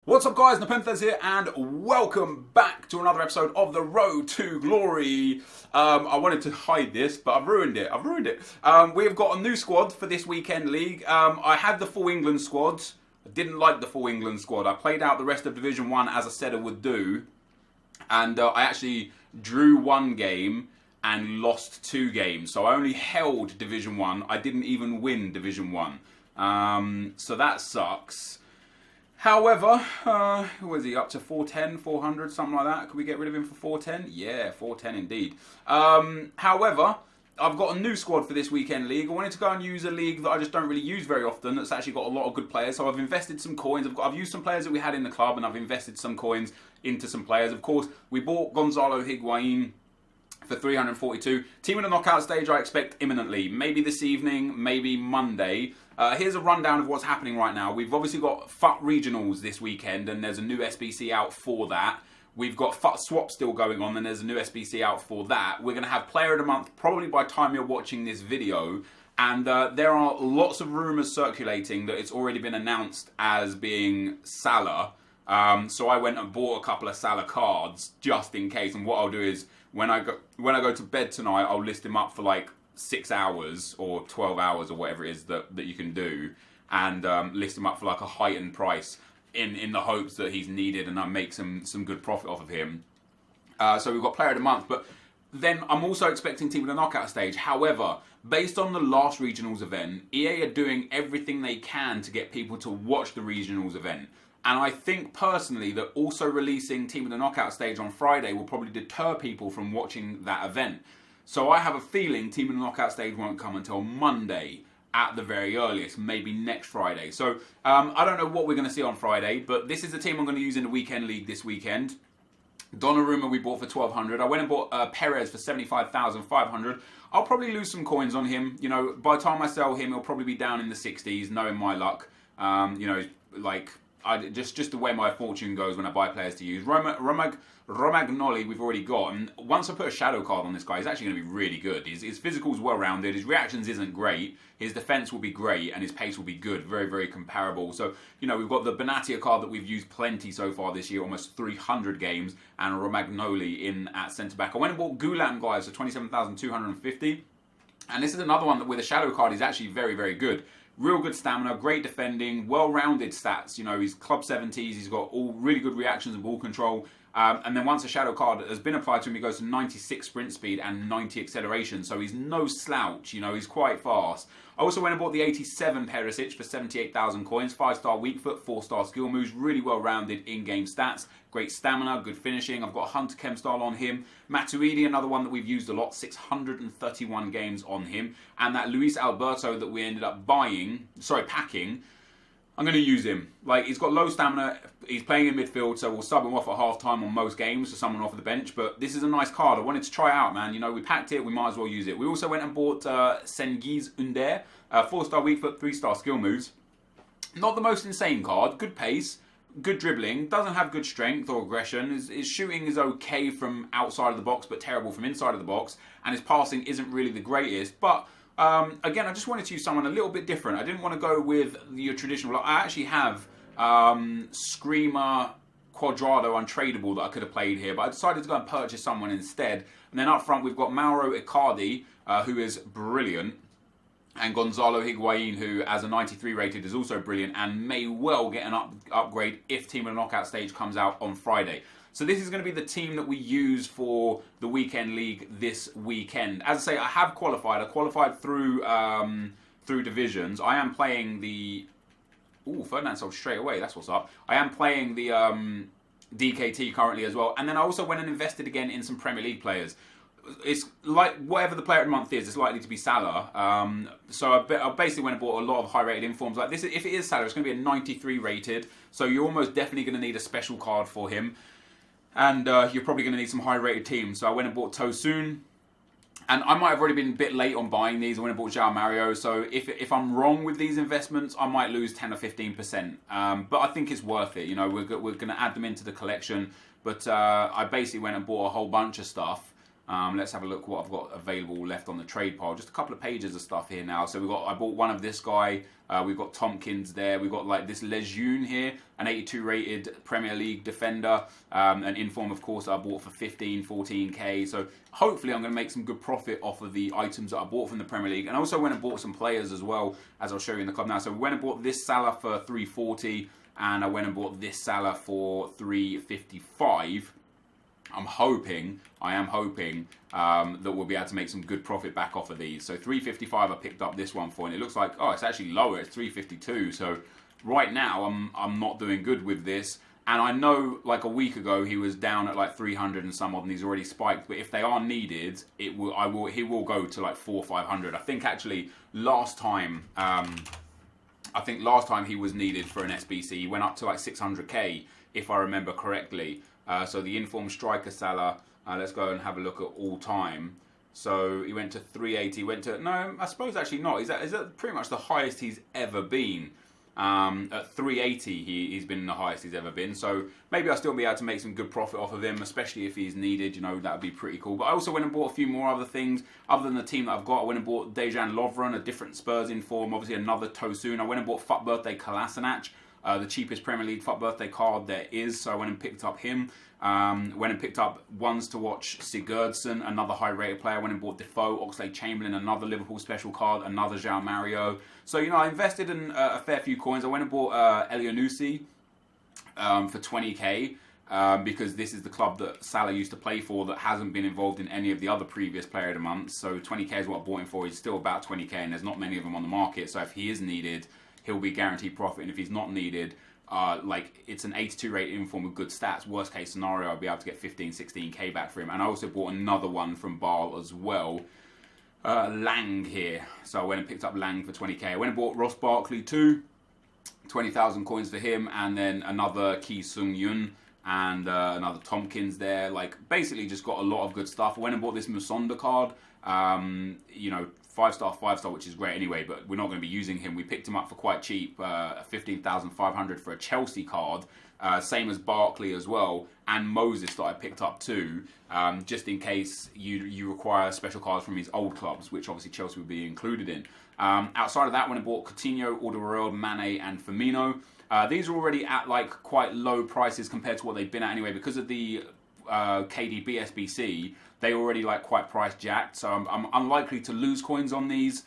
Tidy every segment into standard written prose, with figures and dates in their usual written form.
What's up guys, NepentheZ here and welcome back to another episode of The Road to Glory. I wanted to hide this, but I've ruined it. We've got a new squad for this weekend league. I had the full England squad. I didn't like the full England squad. I played out the rest of Division 1 as I said I would do. And I actually drew one game and lost 2 games. So I only held Division 1. I didn't even win Division 1. So that sucks. However, was he up to 410, 400, something like that? Could we get rid of him for 410? Yeah, 410 indeed. However, I've got a new squad for this weekend league. I wanted to go and use a league that I just don't really use very often. That's actually got a lot of good players. So I've invested some coins. I've used some players that we had in the club, and I've invested some coins into some players. Of course, we bought Gonzalo Higuain for 342. Team in the knockout stage I expect imminently. Maybe this evening, maybe Monday. Here's a rundown of what's happening right now. We've obviously got FUT Regionals this weekend, and there's a new SBC out for that. We've got FUT Swap still going on, and there's a new SBC out for that. We're going to have Player of the Month probably by the time you're watching this video. And there are lots of rumours circulating that it's already been announced as being Salah. So I went and bought a couple of Salah cards just in case. And what I'll do is when I go to bed tonight, I'll list him up for like 6 hours or 12 hours or whatever it is that you can do, and list him up for like a heightened price in the hopes that he's needed and I make some good profit off of him. So we've got Player of the Month, but then I'm also expecting Team of the Knockout stage. However, based on the last regionals event, EA are doing everything they can to get people to watch the regionals event. And I think personally that also releasing Team of the Knockout stage on Friday will probably deter people from watching that event. So I have a feeling Team of the Knockout stage won't come until Monday at the very earliest, maybe next Friday. So I don't know what we're going to see on Friday, but this is the team I'm going to use in the weekend league this weekend. Donnarumma we bought for 1,200. I went and bought Perez for 75,500. I'll probably lose some coins on him. You know, by the time I sell him, he'll probably be down in the 60s, knowing my luck. You know, like just the way my fortune goes when I buy players to use. Romagnoli we've already got, and once I put a shadow card on this guy, he's actually going to be really good. His physical's well-rounded, his reactions isn't great, his defense will be great, and his pace will be good. Very, very comparable. So, you know, we've got the Benatia card that we've used plenty so far this year, almost 300 games, and Romagnoli in at centre-back. I went and bought Gulam, guys, for 27,250, and this is another one that with a shadow card is actually very, very good. Real good stamina, great defending, well-rounded stats. You know, he's club 70s, he's got all really good reactions and ball control. And then once a shadow card has been applied to him, he goes to 96 sprint speed and 90 acceleration. So he's no slouch, you know, he's quite fast. I also went and bought the 87 Perisic for 78,000 coins. 5-star weak foot, 4-star skill moves, really well-rounded in-game stats. Great stamina, good finishing. I've got Hunter Chem style on him. Matuidi, another one that we've used a lot, 631 games on him. And that Luis Alberto that we ended up packing, I'm going to use him. Like, he's got low stamina, he's playing in midfield, so we'll sub him off at half-time on most games for someone off the bench, but this is a nice card. I wanted to try it out, man. You know, we packed it, we might as well use it. We also went and bought Cengiz Under, 4-star weak foot, 3-star skill moves. Not the most insane card, good pace, good dribbling, doesn't have good strength or aggression, his shooting is okay from outside of the box, but terrible from inside of the box, and his passing isn't really the greatest, but again, I just wanted to use someone a little bit different. I didn't want to go with your traditional. Like, I actually have Screamer Quadrado untradeable that I could have played here, but I decided to go and purchase someone instead. And then up front, we've got Mauro Icardi, who is brilliant, and Gonzalo Higuain, who as a 93 rated is also brilliant and may well get an upgrade if Team of the Knockout stage comes out on Friday. So this is going to be the team that we use for the weekend league this weekend. As I say, I have qualified. I qualified through divisions. I am playing the... Ooh, Ferdinand sold straight away. That's what's up. I am playing the DKT currently as well. And then I also went and invested again in some Premier League players. It's like whatever the player of the month is, it's likely to be Salah. So I basically went and bought a lot of high-rated informs. Like this, if it is Salah, it's going to be a 93 rated. So you're almost definitely going to need a special card for him. And you're probably going to need some high-rated teams. So I went and bought Tosun. And I might have already been a bit late on buying these. I went and bought João Mario. So if I'm wrong with these investments, I might lose 10 or 15%. But I think it's worth it. You know, we're going to add them into the collection. But I basically went and bought a whole bunch of stuff. Let's have a look what I've got available left on the trade pile. Just a couple of pages of stuff here now. So I bought one of this guy. We've got Tompkins there. We've got like this Lejeune here, an 82 rated Premier League defender. An inform, of course, that I bought for 15, 14k. So hopefully I'm going to make some good profit off of the items that I bought from the Premier League. And I also went and bought some players as well, as I'll show you in the club now. So we went and bought this Salah for 340, and I went and bought this Salah for 355. I am hoping that we'll be able to make some good profit back off of these. So 355 I picked up this one for, and it looks like, oh, it's actually lower, it's 352. So right now I'm not doing good with this. And I know like a week ago he was down at like 300 and some odd, and he's already spiked. But if they are needed, he will go to like 400 or 500. I think actually last time he was needed for an SBC. He went up to like 600k if I remember correctly. So the informed striker Salah, let's go and have a look at all time. So he went to 380, no, I suppose actually not. Is that pretty much the highest he's ever been? At 380 he's been the highest he's ever been. So maybe I'll still be able to make some good profit off of him, especially if he's needed, you know, that would be pretty cool. But I also went and bought a few more other things other than the team that I've got. I went and bought Dejan Lovren, a different Spurs inform, obviously another Tosun. I went and bought Fuck Birthday Kolasinac. The cheapest Premier League Fuck Birthday card there is, so I went and picked up him. Went and picked up ones to watch Sigurdsson, another high-rated player. Went and bought Defoe, Oxlade-Chamberlain, another Liverpool special card, another João Mario. So, you know, I invested in a fair few coins. I went and bought Elyounoussi for 20k because this is the club that Salah used to play for that hasn't been involved in any of the other previous player of the month. So 20k is what I bought him for. He's still about 20k, and there's not many of them on the market. So if he is needed, he'll be guaranteed profit, and if he's not needed, like it's an 82 rated inform with good stats. Worst case scenario, I'll be able to get 15, 16k back for him. And I also bought another one from Bale as well, Lang here. So I went and picked up Lang for 20k. I went and bought Ross Barkley too, 20,000 coins for him, and then another Ki Sung-yun and another Tompkins there. Like basically just got a lot of good stuff. I went and bought this Musonda card. You know, 5-star, which is great anyway, but we're not going to be using him. We picked him up for quite cheap, 15,500 for a Chelsea card, same as Barkley as well, and Moses that I picked up too, just in case you require special cards from his old clubs, which obviously Chelsea would be included in. Outside of that, when I bought Coutinho, Alderweireld, Mane, and Firmino, these are already at like quite low prices compared to what they've been at anyway, because of the KDB SBC. They already like quite price jacked, so I'm unlikely to lose coins on these.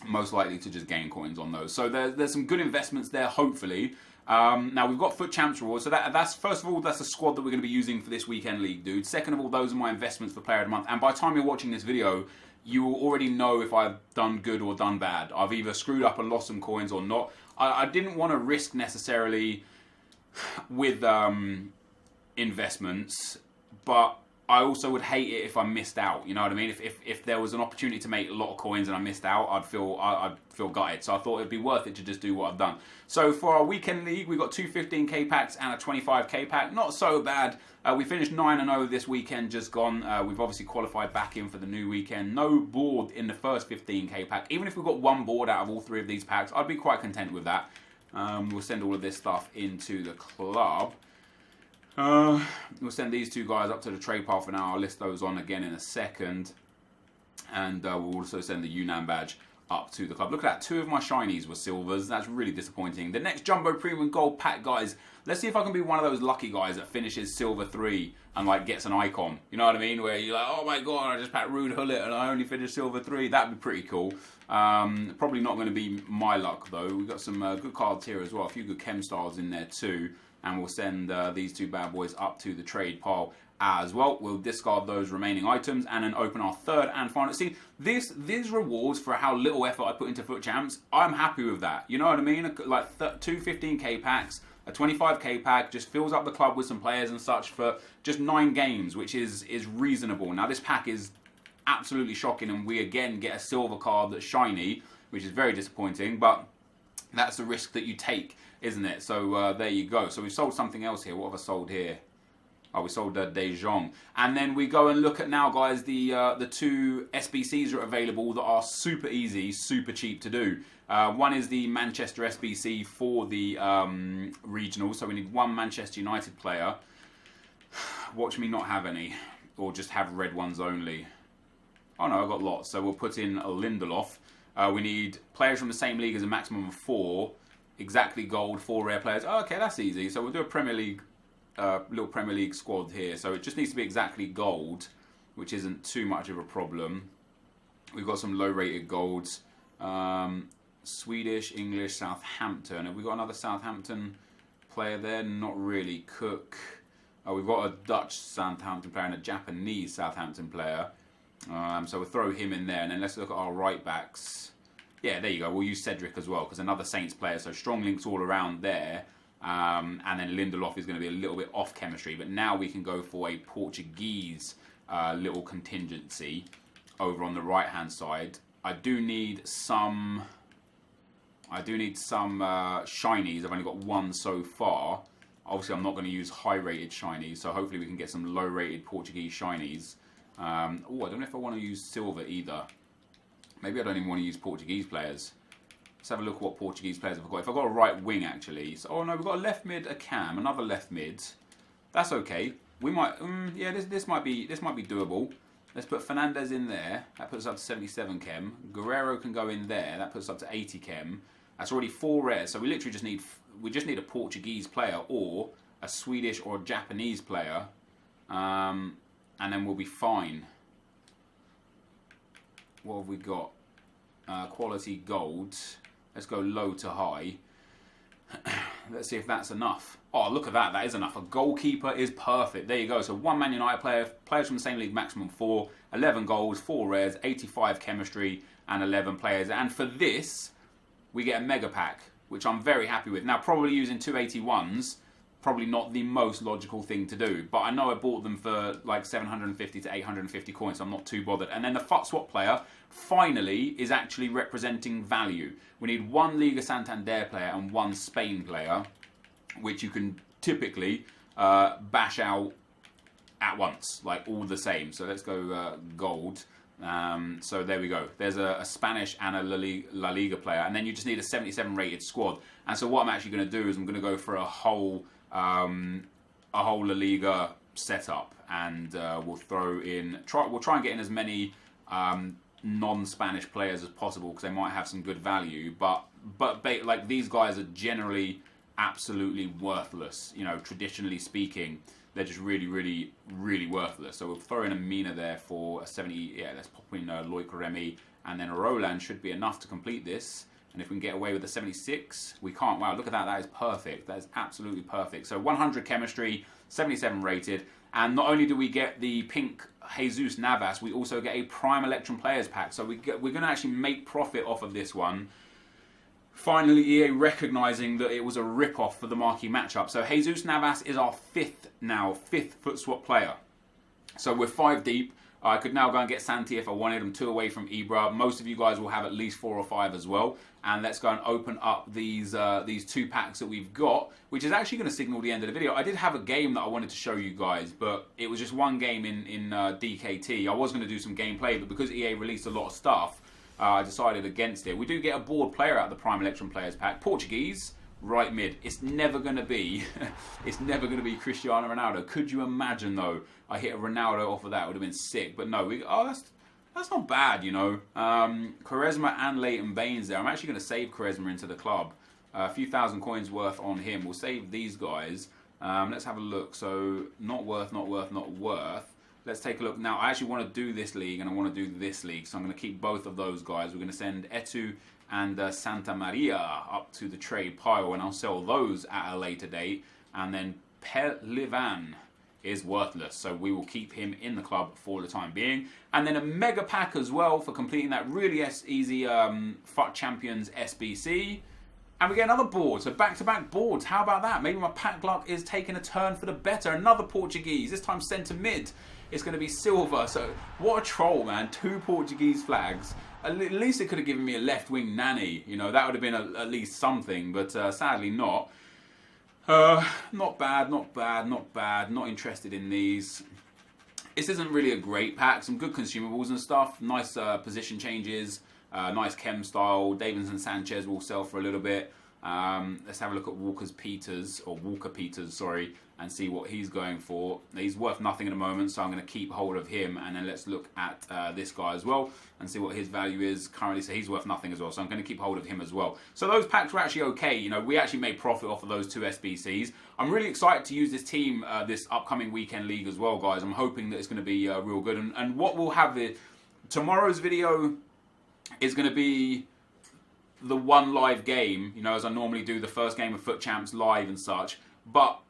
Most likely to just gain coins on those. So there's some good investments there, hopefully. Now we've got FUT Champs rewards, so that's first of all that's a squad that we're going to be using for this weekend league, dude. Second of all, those are my investments for Player of the Month. And by the time you're watching this video, you will already know if I've done good or done bad. I've either screwed up and lost some coins or not. I didn't want to risk necessarily with investments, but I also would hate it if I missed out. You know what I mean? If there was an opportunity to make a lot of coins and I missed out, I'd feel gutted. So I thought it'd be worth it to just do what I've done. So for our weekend league, we got two 15k packs and a 25k pack. Not so bad. We finished 9-0 this weekend just gone. We've obviously qualified back in for the new weekend. No board in the first 15k pack. Even if we got one board out of all three of these packs, I'd be quite content with that. We'll send all of this stuff into the club. We'll send these two guys up to the trade pile for now. I'll list those on again in a second. And we'll also send the Yunnan badge up to the club. Look at that. Two of my shinies were silvers. That's really disappointing. The next Jumbo Premium Gold pack, guys. Let's see if I can be one of those lucky guys that finishes Silver 3 and like gets an icon. You know what I mean? Where you're like, oh my god, I just packed Rude Hullet and I only finished Silver 3. That'd be pretty cool. Probably not going to be my luck though. We've got some good cards here as well. A few good chem stars in there too. And we'll send these two bad boys up to the trade pile as well. We'll discard those remaining items and then open our third and final. See, these rewards for how little effort I put into FUT Champs, I'm happy with that. You know what I mean? Like two 15k packs, a 25k pack, just fills up the club with some players and such for just 9 games, which is reasonable. Now this pack is absolutely shocking, and we again get a silver card that's shiny, which is very disappointing, but that's the risk that you take, isn't it? So there you go. So we've sold something else here. What have I sold here? Oh, we sold De Jong. And then we go and look at now, guys, the two SBCs are available that are super easy, super cheap to do. One is the Manchester SBC for the regional. So we need one Manchester United player. Watch me not have any. or just have red ones only. Oh no, I've got lots. So we'll put in a Lindelof. We need players from the same league as a maximum of 4. Exactly gold, 4 rare players. Oh, okay, that's easy. So we'll do a Premier League, little Premier League squad here. So it just needs to be exactly gold, which isn't too much of a problem. We've got some low-rated golds. Swedish, English, Southampton. Have we got another Southampton player there? Not really. Cook. We've got a Dutch Southampton player and a Japanese Southampton player. So we'll throw him in there, and then let's look at our right backs. Yeah, there you go. We'll use Cedric as well, because another Saints player, so strong links all around there. And then Lindelof is going to be a little bit off chemistry, but now we can go for a Portuguese little contingency over on the right-hand side. I do need some shinies. I've only got 1 so far. Obviously, I'm not going to use high-rated shinies, so hopefully we can get some low-rated Portuguese shinies. I don't know if I want to use silver either. Maybe I don't even want to use Portuguese players. Let's have a look at what Portuguese players I've got. If I've got a right wing, actually. So, oh no, we've got a left mid, a cam, another left mid. That's okay. We might, yeah, this might be doable. Let's put Fernandez in there. That puts us up to 77 chem. Guerrero can go in there. That puts us up to 80 chem. That's already 4 rares. So we literally just need a Portuguese player or a Swedish or a Japanese player. And then we'll be fine. What have we got? Quality gold. Let's go low to high. Let's see if that's enough. Oh, look at that. That is enough. A goalkeeper is perfect. There you go. So 1 Man United player, players from the same league, maximum 4, 11 goals, 4 rares, 85 chemistry, and 11 players. And for this, we get a mega pack, which I'm very happy with. Now, probably using 281s, probably not the most logical thing to do, but I know I bought them for like 750 to 850 coins, so I'm not too bothered. And then the FUT swap player finally is actually representing value. We need 1 Liga Santander player and 1 Spain player, which you can typically bash out at once, like all the same. So let's go gold. So there we go. There's a Spanish and a La Liga player, and then you just need a 77 rated squad. And so what I'm actually going to do is I'm going to go for a whole La Liga setup, and we'll throw in. We'll try and get in as many non-Spanish players as possible because they might have some good value. But like these guys are generally absolutely worthless. You know, traditionally speaking, they're just really worthless. So we'll throw in a Mina there for a 70. Yeah, let's pop in Loic Remy, and then a Roland should be enough to complete this. And if we can get away with a 76, we can't. Wow, look at that. That is perfect. That is absolutely perfect. So 100 chemistry, 77 rated. And not only do we get the pink Jesus Navas, we also get a Prime Electrum Players Pack. So we're going to actually make profit off of this one. Finally, EA recognising that it was a rip-off for the marquee matchup. So Jesus Navas is our fifth FUT swap player. So we're 5 deep. I could now go and get Santi if I wanted. I'm 2 away from Ibra. Most of you guys will have at least 4 or 5 as well. And let's go and open up these 2 packs that we've got, which is actually going to signal the end of the video. I did have a game that I wanted to show you guys, but it was just 1 game in DKT. I was going to do some gameplay, but because EA released a lot of stuff, I decided against it. We do get a board player out of the Prime Electrum Players Pack. Portuguese, right mid. It's never going to be Cristiano Ronaldo. Could you imagine though? I hit a Ronaldo off of that. It would have been sick. But no, that's not bad, you know. Quaresma and Leighton Baines there. I'm actually going to save Quaresma into the club. A few thousand coins worth on him. We'll save these guys. Let's have a look. So not worth. Let's take a look. Now, I actually want to do this league and I want to do this league. So I'm going to keep both of those guys. We're going to send Etu and Santa Maria up to the trade pile, and I'll sell those at a later date. And then Pelivan is worthless, so we will keep him in the club for the time being. And then a mega pack as well for completing that really easy FUT Champions SBC. And we get another board, so back-to-back boards. How about that? Maybe my pack luck is taking a turn for the better. Another Portuguese, this time centre mid. It's going to be silver, so what a troll, man. 2 Portuguese flags. At least it could have given me a left-wing nanny. You know, that would have been at least something, but sadly not. Not bad. Not interested in these. This isn't really a great pack. Some good consumables and stuff. Nice position changes. Nice chem style. Davinson Sanchez will sell for a little bit. Let's have a look at Walker Peters, sorry, and see what he's going for. He's worth nothing at the moment, so I'm going to keep hold of him. And then let's look at this guy as well and see what his value is currently. So he's worth nothing as well, so I'm going to keep hold of him as well. So those packs were actually okay. You know, we actually made profit off of those 2 SBCs. I'm really excited to use this team this upcoming weekend league as well, guys. I'm hoping that it's going to be real good. And what we'll have is tomorrow's video is going to be the one live game, you know, as I normally do the first game of Foot Champs live and such, but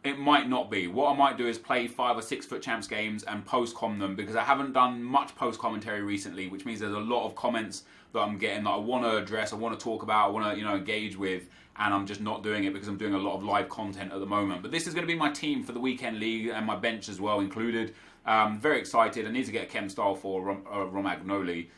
it might not be. What I might do is play 5 or 6 Foot Champs games and post-com them, because I haven't done much post-commentary recently, which means there's a lot of comments that I'm getting that I want to address, I want to talk about, I want to, you know, engage with, and I'm just not doing it because I'm doing a lot of live content at the moment. But this is going to be my team for the weekend league, and my bench as well included. Very excited. I need to get a chem style for Romagnoli.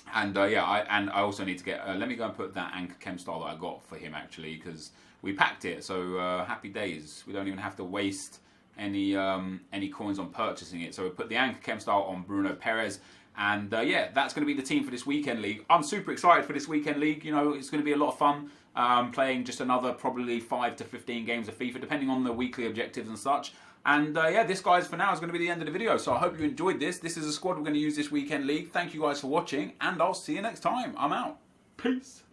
I also need to get. Let me go and put that anchor chem style that I got for him, actually, because we packed it. So happy days. We don't even have to waste any coins on purchasing it. So we put the anchor chem style on Bruno Perez, and that's going to be the team for this weekend league. I'm super excited for this weekend league. You know, it's going to be a lot of fun. Playing just another probably 5 to 15 games of FIFA, depending on the weekly objectives and such. And this, guys, for now is going to be the end of the video. So I hope you enjoyed this. This is a squad we're going to use this weekend league. Thank you guys for watching, and I'll see you next time. I'm out. Peace.